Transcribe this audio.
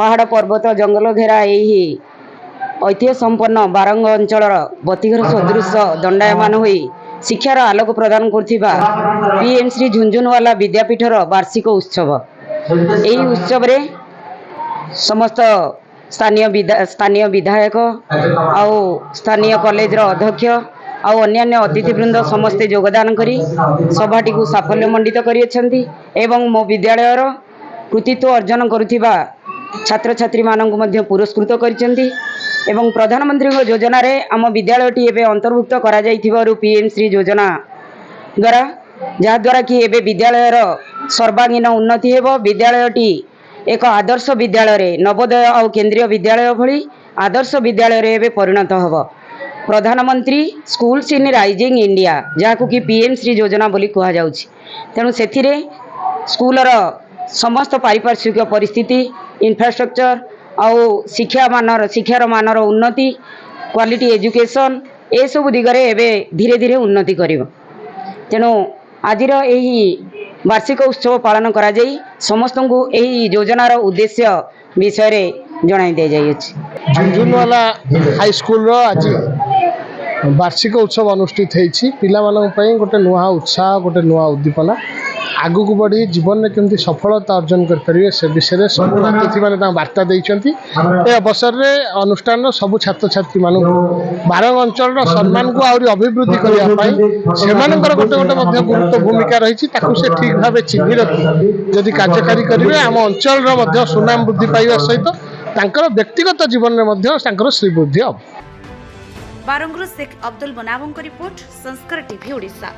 पहाड़ पर्वत जंगल घेरा यही ऐतिह्य संपन्न बारंग अंचल बतीघर सदृश दंडायमान हो शिक्षार आलोक प्रदान करुवा पीएम श्री झुंझुनवाला विद्यापीठर वार्षिक उत्सव। यही उत्सव रे समस्त स्थानीय विधायक आउ स्थानीय कॉलेज अध्यक्ष आउ अन्यान्य अतिथिवृंद समस्ते योगदान करी सभाटी को साफल्य मंडित करिसेंती एवं मो विद्यालयर कृतित्व अर्जन करुथिबा छात्र छात्री मानक मध्य पुरस्कृत करिसेंती एवं प्रधानमंत्री योजना रे आम विद्यालयटी एवं अंतर्भुक्त करा जाइथिबारु पीएम श्री योजना द्वारा जहाद्वारा कि एवं विद्यालयर सर्वांगीन उन्नति हेब। विद्यालयटी एक आदर्श विद्यालय रे नवोदय और केंद्रीय विद्यालय भली आदर्श विद्यालय रे एवं परिणत हेब। प्रधानमंत्री स्कूल्स इन राइजिंग इंडिया जहाँ कि पीएम श्री योजना बोली कह जाउछि। तेणु सेथिरे स्कूलर समस्त पारिपार्श्विक परिस्थिति इंफ्रास्ट्रक्चर आउ शिक्षार मानर उन्नति क्वालिटी एजुकेशन ए सब दिगरे एबे धीरे धीरे उन्नति करिवो। तेणु आजिर एही वार्षिक उत्सव पालन करा जाई समस्त को एही योजनार उद्देश्य विषय रे जणाई दे जाई अछि। झुंझुनवाला हाई स्कूल रो आज वार्षिक उत्सव अनुष्ठित होती। पिला गोटे नुआ उत्साह गोटे नुआ उद्दीपना आगु को बढ़ी जीवन में केमती सफलता अर्जन करेंगे से विषय सब अतिथि मैंने वार्ता देते। अवसर में अनुष्ठान सब छात्र छात्री मान बारंग अंचल सम्मान को आहरी अभिवृद्धि करने से गोटे गोटे गुरुत्व भूमिका रही से ठीक भाव चिन्ह रखी जदि कार्यकारी करेंगे आम अंचल सुनाम वृद्धि पाइबा सहित व्यक्तिगत जीवन में श्रीवृद्धि हम। बारंगरू शेख अब्दुल बनावंक रिपोर्ट संस्कार टीवी ओडिशा।